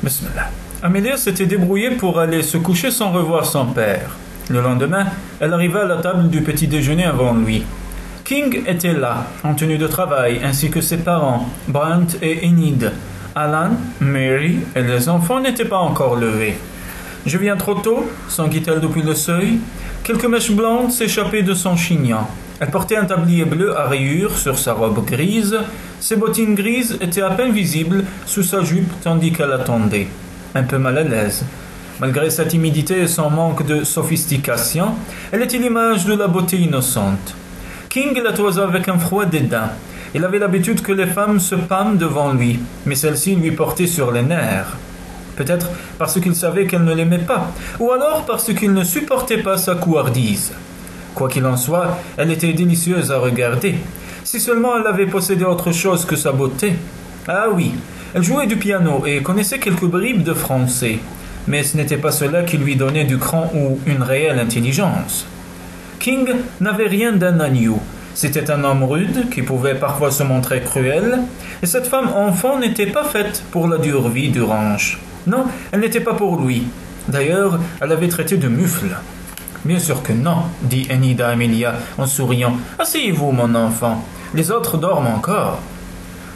Bismillah. Amelia s'était débrouillée pour aller se coucher sans revoir son père. Le lendemain, elle arriva à la table du petit déjeuner avant lui. King était là, en tenue de travail, ainsi que ses parents, Brant et Enid. Alan, Mary et les enfants n'étaient pas encore levés. « Je viens trop tôt » s'enquit-elle depuis le seuil. Quelques mèches blondes s'échappaient de son chignon. Elle portait un tablier bleu à rayures sur sa robe grise. Ses bottines grises étaient à peine visibles sous sa jupe tandis qu'elle attendait, un peu mal à l'aise. Malgré sa timidité et son manque de sophistication, elle était l'image de la beauté innocente. King la toisa avec un froid dédain. Il avait l'habitude que les femmes se pâment devant lui, mais celle-ci lui portait sur les nerfs. Peut-être parce qu'il savait qu'elle ne l'aimait pas, ou alors parce qu'il ne supportait pas sa couardise. Quoi qu'il en soit, elle était délicieuse à regarder. Si seulement elle avait possédé autre chose que sa beauté. Ah oui, elle jouait du piano et connaissait quelques bribes de français, mais ce n'était pas cela qui lui donnait du cran ou une réelle intelligence. King n'avait rien d'un agneau. C'était un homme rude qui pouvait parfois se montrer cruel, et cette femme enfant n'était pas faite pour la dure vie du ranch. Non, elle n'était pas pour lui. D'ailleurs, elle l'avait traité de mufle. Bien sûr que non, dit Enid à Amelia en souriant. Asseyez-vous, mon enfant. Les autres dorment encore.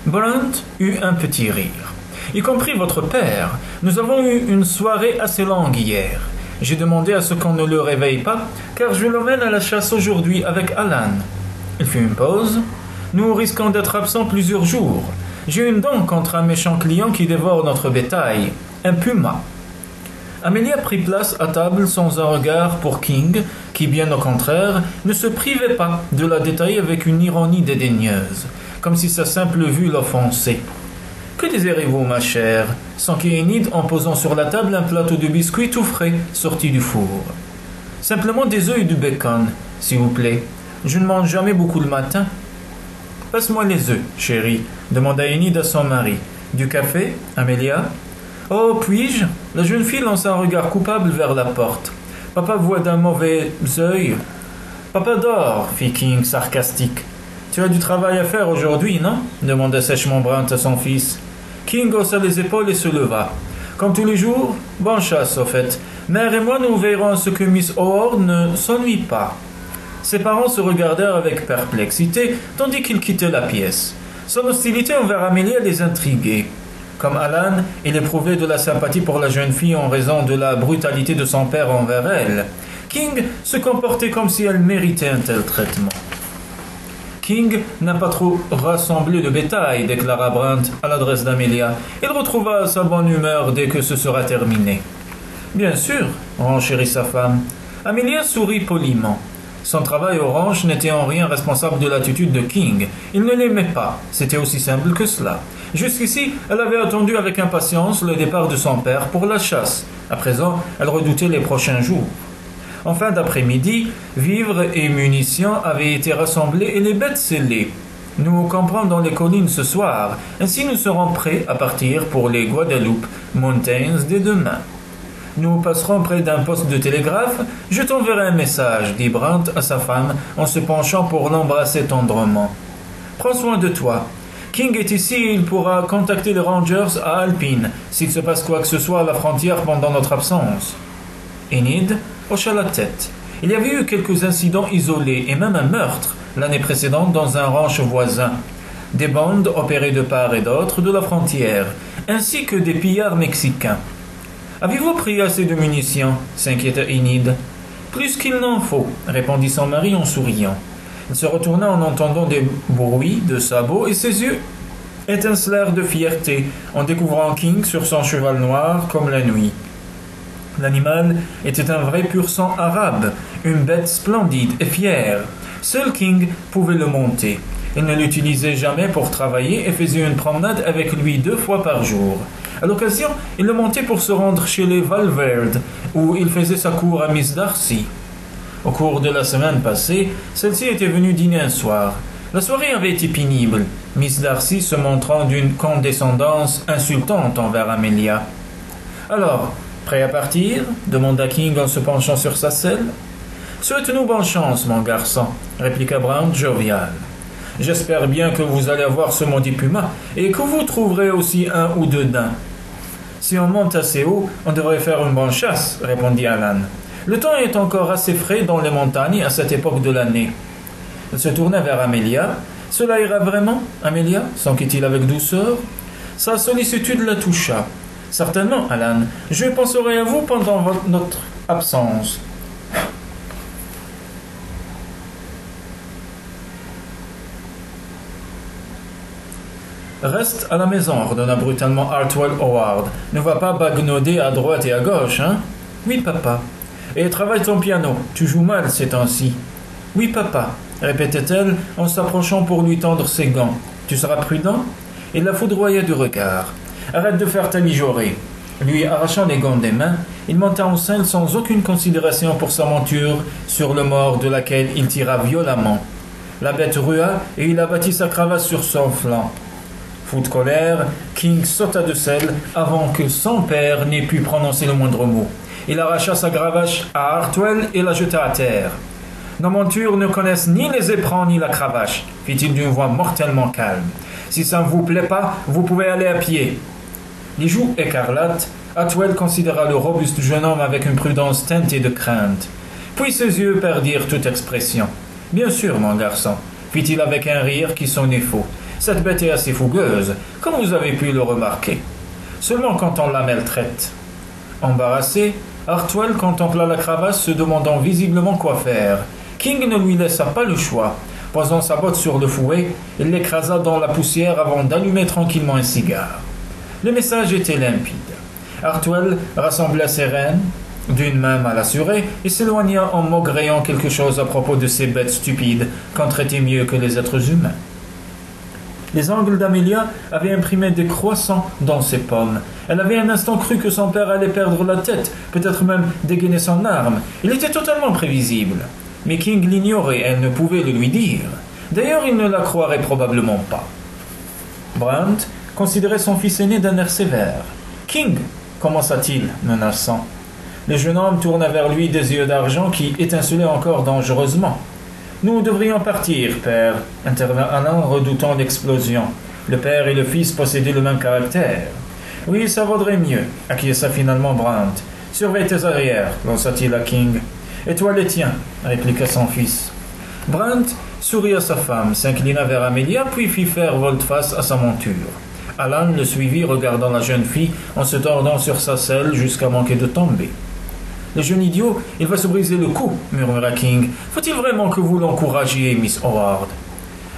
Brant eut un petit rire. Y compris votre père. Nous avons eu une soirée assez longue hier. J'ai demandé à ce qu'on ne le réveille pas, car je l'emmène à la chasse aujourd'hui avec Alan. Il fit une pause. Nous risquons d'être absents plusieurs jours. J'ai une dent contre un méchant client qui dévore notre bétail. Un puma. Amelia prit place à table sans un regard pour King, qui, bien au contraire, ne se privait pas de la détailler avec une ironie dédaigneuse, comme si sa simple vue l'offensait. « Que désirez-vous, ma chère » s'enquit Enid en posant sur la table un plateau de biscuits tout frais, sorti du four. « Simplement des œufs et du bacon, s'il vous plaît. Je ne mange jamais beaucoup le matin. »« Passe-moi les œufs, chérie, » demanda Enid à son mari. « Du café, Amelia ?»« Oh, puis-je » La jeune fille lança un regard coupable vers la porte. « Papa voit d'un mauvais œil. »« Papa dort, » fit King sarcastique. « Tu as du travail à faire aujourd'hui, non » demanda sèchement Brant à son fils. King haussa les épaules et se leva. « Comme tous les jours, bonne chasse, au fait. Mère et moi, nous veillerons à ce que Miss Howard ne s'ennuie pas. » Ses parents se regardèrent avec perplexité, tandis qu'ils quittaient la pièce. Son hostilité envers Amelia les intriguait. Comme Alan, il éprouvait de la sympathie pour la jeune fille en raison de la brutalité de son père envers elle. King se comportait comme si elle méritait un tel traitement. King n'a pas trop rassemblé le bétail, déclara Brant à l'adresse d'Amelia. Il retrouva sa bonne humeur dès que ce sera terminé. Bien sûr, renchérit sa femme. Amelia sourit poliment. Son travail au ranch n'était en rien responsable de l'attitude de King. Il ne l'aimait pas, c'était aussi simple que cela. Jusqu'ici, elle avait attendu avec impatience le départ de son père pour la chasse. À présent, elle redoutait les prochains jours. En fin d'après-midi, vivres et munitions avaient été rassemblés et les bêtes scellées. Nous camperons dans les collines ce soir, ainsi nous serons prêts à partir pour les Guadalupe Mountains dès demain. Nous passerons près d'un poste de télégraphe. Je t'enverrai un message, dit Brant à sa femme en se penchant pour l'embrasser tendrement. Prends soin de toi. King est ici et il pourra contacter les Rangers à Alpine s'il se passe quoi que ce soit à la frontière pendant notre absence. Enid hocha la tête. Il y avait eu quelques incidents isolés et même un meurtre l'année précédente dans un ranch voisin. Des bandes opéraient de part et d'autre de la frontière, ainsi que des pillards mexicains. Avez-vous pris assez de munitions s'inquiéta Enid. Plus qu'il n'en faut, répondit son mari en souriant. Il se retourna en entendant des bruits de sabots et ses yeux étincelèrent de fierté en découvrant King sur son cheval noir comme la nuit. L'animal était un vrai pur sang arabe, une bête splendide et fière. Seul King pouvait le monter. Il ne l'utilisait jamais pour travailler et faisait une promenade avec lui 2 fois par jour. À l'occasion, il le montait pour se rendre chez les Valverde, où il faisait sa cour à Miss Darcy. Au cours de la semaine passée, celle-ci était venue dîner un soir. La soirée avait été pénible, Miss Darcy se montrant d'une condescendance insultante envers Amelia. « Alors, prêt à partir ?» demanda King en se penchant sur sa selle. « Souhaite-nous bonne chance, mon garçon, » répliqua Brant jovial. « J'espère bien que vous allez avoir ce maudit puma et que vous trouverez aussi 1 ou 2 daims. » Si on monte assez haut, on devrait faire une bonne chasse, répondit Alan. Le temps est encore assez frais dans les montagnes à cette époque de l'année. Il se tourna vers Amelia. Cela ira vraiment, Amelia, s'enquit-il avec douceur. Sa sollicitude la toucha. Certainement, Alan. Je penserai à vous pendant notre absence. Reste à la maison, ordonna brutalement Hartwell Howard. Ne va pas bagnoder à droite et à gauche, hein? Oui, papa. Et travaille ton piano. Tu joues mal ces temps-ci. Oui, papa, répétait-elle en s'approchant pour lui tendre ses gants. Tu seras prudent? Il la foudroya du regard. Arrête de faire ta mijaurée. Lui arrachant les gants des mains, il monta en selle sans aucune considération pour sa monture, sur le mors de laquelle il tira violemment. La bête rua et il abattit sa cravache sur son flanc. Fou de colère, King sauta de selle avant que son père n'ait pu prononcer le moindre mot. Il arracha sa cravache à Hartwell et la jeta à terre. Nos montures ne connaissent ni les éperons ni la cravache, fit-il d'une voix mortellement calme. Si ça ne vous plaît pas, vous pouvez aller à pied. Les joues écarlates, Hartwell considéra le robuste jeune homme avec une prudence teintée de crainte. Puis ses yeux perdirent toute expression. Bien sûr, mon garçon, fit-il avec un rire qui sonnait faux. Cette bête est assez fougueuse, comme vous avez pu le remarquer. Seulement quand on la maltraite. Embarrassé, Hartwell contempla la cravache se demandant visiblement quoi faire. King ne lui laissa pas le choix. Posant sa botte sur le fouet, il l'écrasa dans la poussière avant d'allumer tranquillement un cigare. Le message était limpide. Hartwell rassembla ses rênes d'une main mal assurée et s'éloigna en maugréant quelque chose à propos de ces bêtes stupides qu'on traitait mieux que les êtres humains. Les ongles d'Amelia avaient imprimé des croissants dans ses pommes. Elle avait un instant cru que son père allait perdre la tête, peut-être même dégainer son arme. Il était totalement prévisible. Mais King l'ignorait et elle ne pouvait le lui dire. D'ailleurs, il ne la croirait probablement pas. Brandt considérait son fils aîné d'un air sévère. « King !» commença-t-il, menaçant. Le jeune homme tourna vers lui des yeux d'argent qui étincelaient encore dangereusement. « Nous devrions partir, père, » intervint Alan, redoutant l'explosion. Le père et le fils possédaient le même caractère. « Oui, ça vaudrait mieux, » acquiesça finalement Brandt. « Surveille tes arrières, » lança-t-il à King. « Et toi les tiens, » répliqua son fils. Brandt sourit à sa femme, s'inclina vers Amelia, puis fit faire volte-face à sa monture. Alan le suivit, regardant la jeune fille en se tordant sur sa selle jusqu'à manquer de tomber. « Le jeune idiot, il va se briser le cou, » murmura King. « Faut-il vraiment que vous l'encouragiez, Miss Howard ?»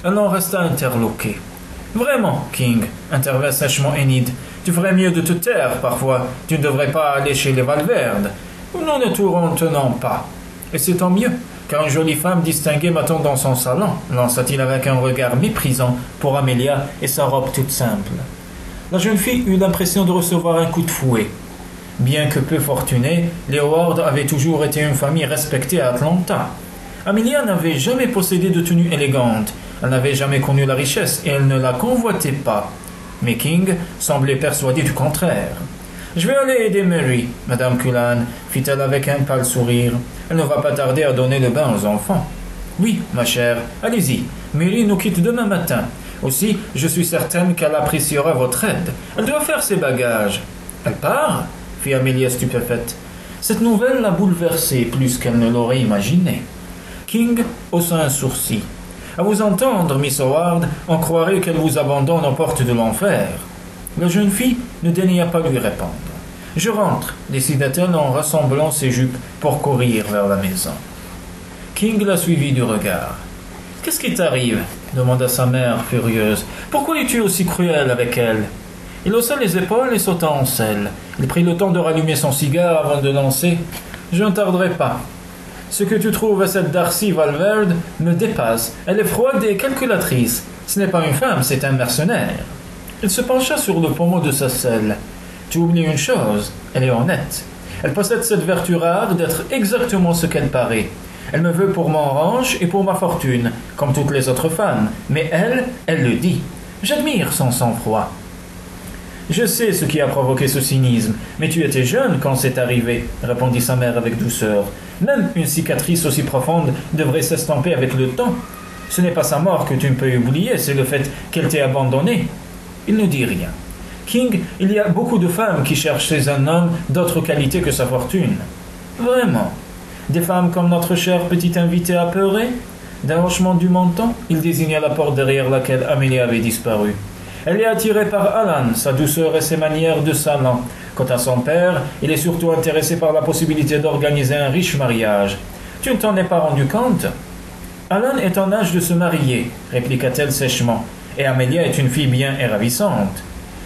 Elle en resta interloquée. « Vraiment, King, » intervint sèchement Enid. « Tu ferais mieux de te taire, parfois. Tu ne devrais pas aller chez les Valverde. Nous ne tout tenons pas. Et c'est tant mieux, car une jolie femme distinguée m'attend dans son salon, » lança-t-il avec un regard méprisant pour Amelia et sa robe toute simple. La jeune fille eut l'impression de recevoir un coup de fouet. Bien que peu fortunée, les Howard avaient toujours été une famille respectée à Atlanta. Amelia n'avait jamais possédé de tenue élégante, elle n'avait jamais connu la richesse et elle ne la convoitait pas. Mais King semblait persuadé du contraire. « Je vais aller aider Mary, Madame Cullen, » fit-elle avec un pâle sourire. « Elle ne va pas tarder à donner le bain aux enfants. »« Oui, ma chère, allez-y. Mary nous quitte demain matin. Aussi, je suis certaine qu'elle appréciera votre aide. Elle doit faire ses bagages. »« Elle part ?» fit Amelia stupéfaite. Cette nouvelle la bouleversait plus qu'elle ne l'aurait imaginé. King haussa un sourcil. « À vous entendre, Miss Howard, on croirait qu'elle vous abandonne aux portes de l'enfer. » La jeune fille ne daigna pas lui répondre. « Je rentre, » décida-t-elle en rassemblant ses jupes pour courir vers la maison. King la suivit du regard. « Qu'est-ce qui t'arrive » demanda sa mère furieuse. « Pourquoi es-tu aussi cruel avec elle ?» Il haussa les épaules et sauta en selle. Il prit le temps de rallumer son cigare avant de lancer. « Je ne tarderai pas. Ce que tu trouves à cette Darcy Valverde me dépasse. Elle est froide et calculatrice. Ce n'est pas une femme, c'est un mercenaire. » Il se pencha sur le pommeau de sa selle. « Tu oublies une chose, elle est honnête. Elle possède cette vertu rare d'être exactement ce qu'elle paraît. Elle me veut pour mon ranch et pour ma fortune, comme toutes les autres femmes. Mais elle le dit. J'admire son sang-froid. » « Je sais ce qui a provoqué ce cynisme, mais tu étais jeune quand c'est arrivé, » répondit sa mère avec douceur. « Même une cicatrice aussi profonde devrait s'estomper avec le temps. Ce n'est pas sa mort que tu ne peux oublier, c'est le fait qu'elle t'ait abandonné. » Il ne dit rien. King, il y a beaucoup de femmes qui cherchent chez un homme d'autres qualités que sa fortune. Vraiment. Des femmes comme notre chère petite invitée apeurée. D'un hochement du menton, il désigna la porte derrière laquelle Amélie avait disparu. Elle est attirée par Alan, sa douceur et ses manières de salon. Quant à son père, il est surtout intéressé par la possibilité d'organiser un riche mariage. Tu ne t'en es pas rendu compte? Alan est en âge de se marier, répliqua-t-elle sèchement, et Amélia est une fille bien et ravissante.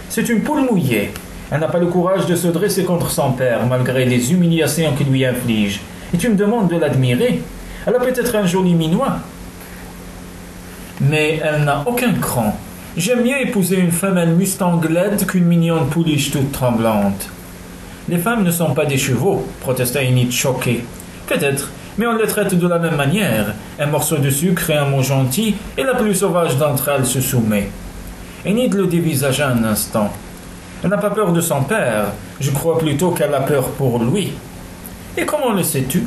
C'est une poule mouillée. Elle n'a pas le courage de se dresser contre son père, malgré les humiliations qu'il lui inflige. Et tu me demandes de l'admirer? Elle a peut-être un joli minois, mais elle n'a aucun cran. J'aime mieux épouser une femelle mustang-laide qu'une mignonne pouliche toute tremblante. Les femmes ne sont pas des chevaux, protesta Enid choqué. Peut-être, mais on les traite de la même manière. Un morceau de sucre et un mot gentil, et la plus sauvage d'entre elles se soumet. Enid le dévisagea un instant. Elle n'a pas peur de son père, je crois plutôt qu'elle a peur pour lui. Et comment le sais-tu?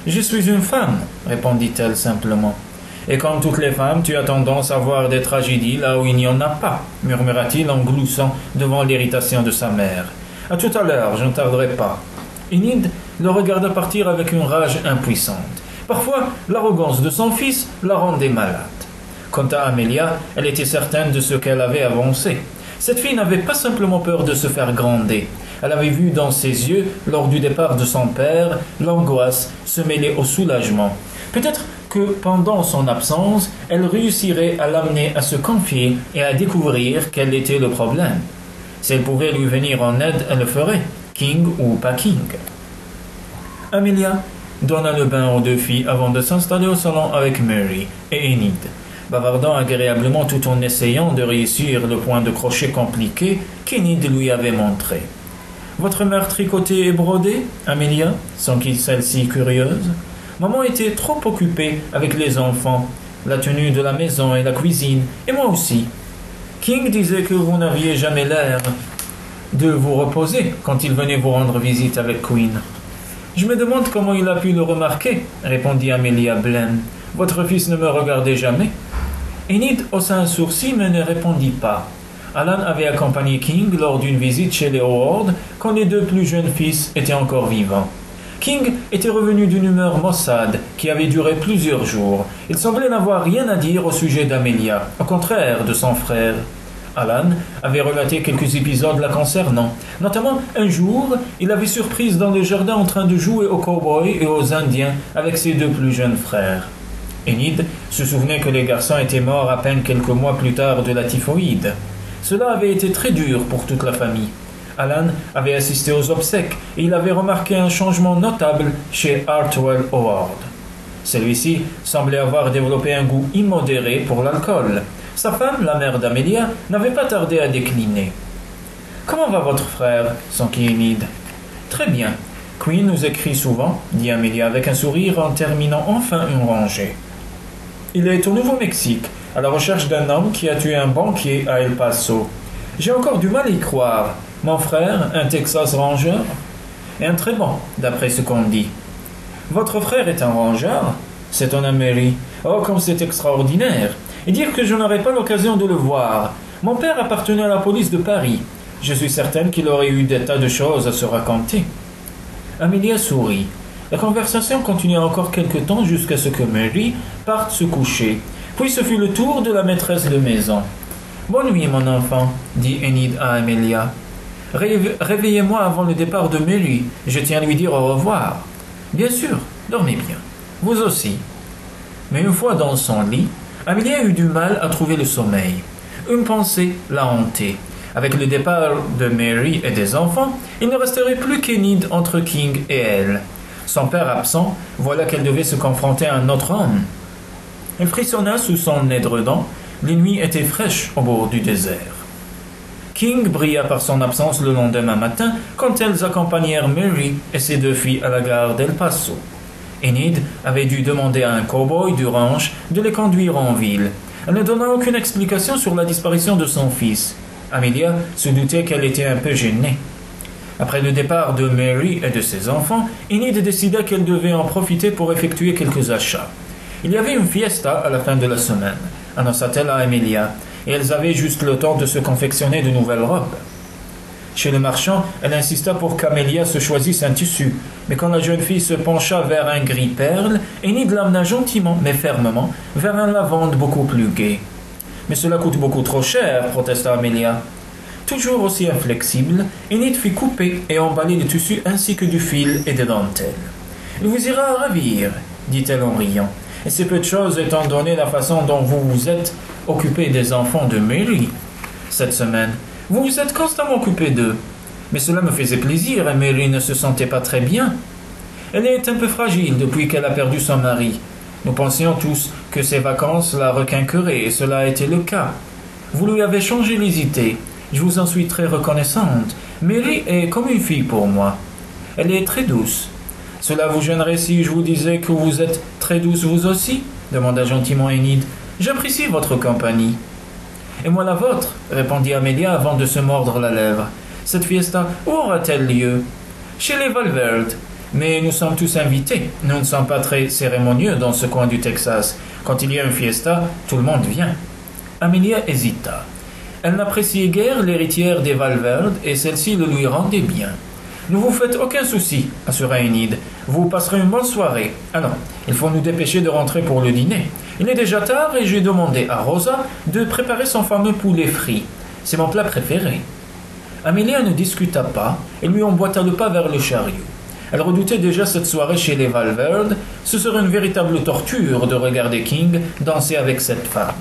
Je suis une femme, répondit-elle simplement. Et comme toutes les femmes, tu as tendance à voir des tragédies là où il n'y en a pas, murmura-t-il en gloussant devant l'irritation de sa mère. À tout à l'heure, je ne tarderai pas. Enid le regarda partir avec une rage impuissante. Parfois, l'arrogance de son fils la rendait malade. Quant à Amélia, elle était certaine de ce qu'elle avait avancé. Cette fille n'avait pas simplement peur de se faire gronder. Elle avait vu dans ses yeux, lors du départ de son père, l'angoisse se mêler au soulagement. Peut-être que pendant son absence, elle réussirait à l'amener à se confier et à découvrir quel était le problème. Si elle pouvait lui venir en aide, elle le ferait, King ou pas King. Amelia donna le bain aux deux filles avant de s'installer au salon avec Mary et Enid, bavardant agréablement tout en essayant de réussir le point de crochet compliqué qu'Enid lui avait montré. « Votre mère tricotait et brodait, Amelia ?» s'enquit celle-ci curieuse. Maman était trop occupée avec les enfants, la tenue de la maison et la cuisine, et moi aussi. King disait que vous n'aviez jamais l'air de vous reposer quand il venait vous rendre visite avec Queen. Je me demande comment il a pu le remarquer, répondit Amelia blême. Votre fils ne me regardait jamais. Enid haussa un sourcil mais ne répondit pas. Alan avait accompagné King lors d'une visite chez les Howard quand les deux plus jeunes fils étaient encore vivants. King était revenu d'une humeur maussade qui avait duré plusieurs jours. Il semblait n'avoir rien à dire au sujet d'Amelia, au contraire de son frère. Alan avait relaté quelques épisodes la concernant. Notamment, un jour, il l'avait surprise dans le jardin en train de jouer aux cow-boys et aux Indiens avec ses deux plus jeunes frères. Enid se souvenait que les garçons étaient morts à peine quelques mois plus tard de la typhoïde. Cela avait été très dur pour toute la famille. Alan avait assisté aux obsèques et il avait remarqué un changement notable chez Hartwell Howard. Celui-ci semblait avoir développé un goût immodéré pour l'alcool. Sa femme, la mère d'Amelia, n'avait pas tardé à décliner. « Comment va votre frère ?» s'enquit Enid. « Très bien. Queen nous écrit souvent, » dit Amelia avec un sourire en terminant enfin une rangée. « Il est au Nouveau-Mexique, à la recherche d'un homme qui a tué un banquier à El Paso. J'ai encore du mal à y croire. Mon frère, un Texas Ranger, est un très bon, d'après ce qu'on dit. »« Votre frère est un Ranger ?» s'étonna Mary. « Oh, comme c'est extraordinaire! Et dire que je n'aurai pas l'occasion de le voir. Mon père appartenait à la police de Paris. Je suis certaine qu'il aurait eu des tas de choses à se raconter. » Amelia sourit. La conversation continua encore quelque temps jusqu'à ce que Mary parte se coucher. Puis ce fut le tour de la maîtresse de maison. « Bonne nuit, mon enfant, » dit Enid à Amelia. « Réveillez-moi avant le départ de Mary. Je tiens à lui dire au revoir. »« Bien sûr, dormez bien. Vous aussi. » Mais une fois dans son lit, Amelia eut du mal à trouver le sommeil. Une pensée la hantait. Avec le départ de Mary et des enfants, il ne resterait plus qu'Enid entre King et elle. Son père absent, voilà qu'elle devait se confronter à un autre homme. Elle frissonna sous son édredon. Les nuits étaient fraîches au bord du désert. King brilla par son absence le lendemain matin quand elles accompagnèrent Mary et ses deux filles à la gare d'El Paso. Enid avait dû demander à un cow-boy du ranch de les conduire en ville. Elle ne donna aucune explication sur la disparition de son fils. Amelia se doutait qu'elle était un peu gênée. Après le départ de Mary et de ses enfants, Enid décida qu'elle devait en profiter pour effectuer quelques achats. Il y avait une fiesta à la fin de la semaine, annonça-t-elle à Amelia, et elles avaient juste le temps de se confectionner de nouvelles robes. Chez le marchand, elle insista pour qu'Amélia se choisisse un tissu, mais quand la jeune fille se pencha vers un gris perle, Enid l'amena gentiment mais fermement vers un lavande beaucoup plus gai. « Mais cela coûte beaucoup trop cher, protesta Amélia. Toujours aussi inflexible, Enid fit couper et emballer le tissu ainsi que du fil et des dentelles. « Il vous ira ravir, dit-elle en riant, et c'est peu de chose étant donné la façon dont vous vous êtes occupé des enfants de Mary cette semaine. Vous vous êtes constamment occupé d'eux. Mais cela me faisait plaisir et Mary ne se sentait pas très bien. Elle est un peu fragile depuis qu'elle a perdu son mari. Nous pensions tous que ses vacances la requinqueraient et cela a été le cas. Vous lui avez changé les idées. Je vous en suis très reconnaissante. Mary est comme une fille pour moi. Elle est très douce. Cela vous gênerait si je vous disais que vous êtes très douce vous aussi demanda gentiment Enid. J'apprécie votre compagnie. Et moi la vôtre, répondit Amélia avant de se mordre la lèvre. Cette fiesta, où aura-t-elle lieu? Chez les Valverde. Mais nous sommes tous invités. Nous ne sommes pas très cérémonieux dans ce coin du Texas. Quand il y a une fiesta, tout le monde vient. Amélia hésita. Elle n'appréciait guère l'héritière des Valverde et celle-ci le lui rendait bien. Ne vous faites aucun souci, assura Enid. Vous passerez une bonne soirée. Alors, il faut nous dépêcher de rentrer pour le dîner. Il est déjà tard et j'ai demandé à Rosa de préparer son fameux poulet frit. C'est mon plat préféré. Amélia ne discuta pas et lui emboîta le pas vers le chariot. Elle redoutait déjà cette soirée chez les Valverde. Ce serait une véritable torture de regarder King danser avec cette femme.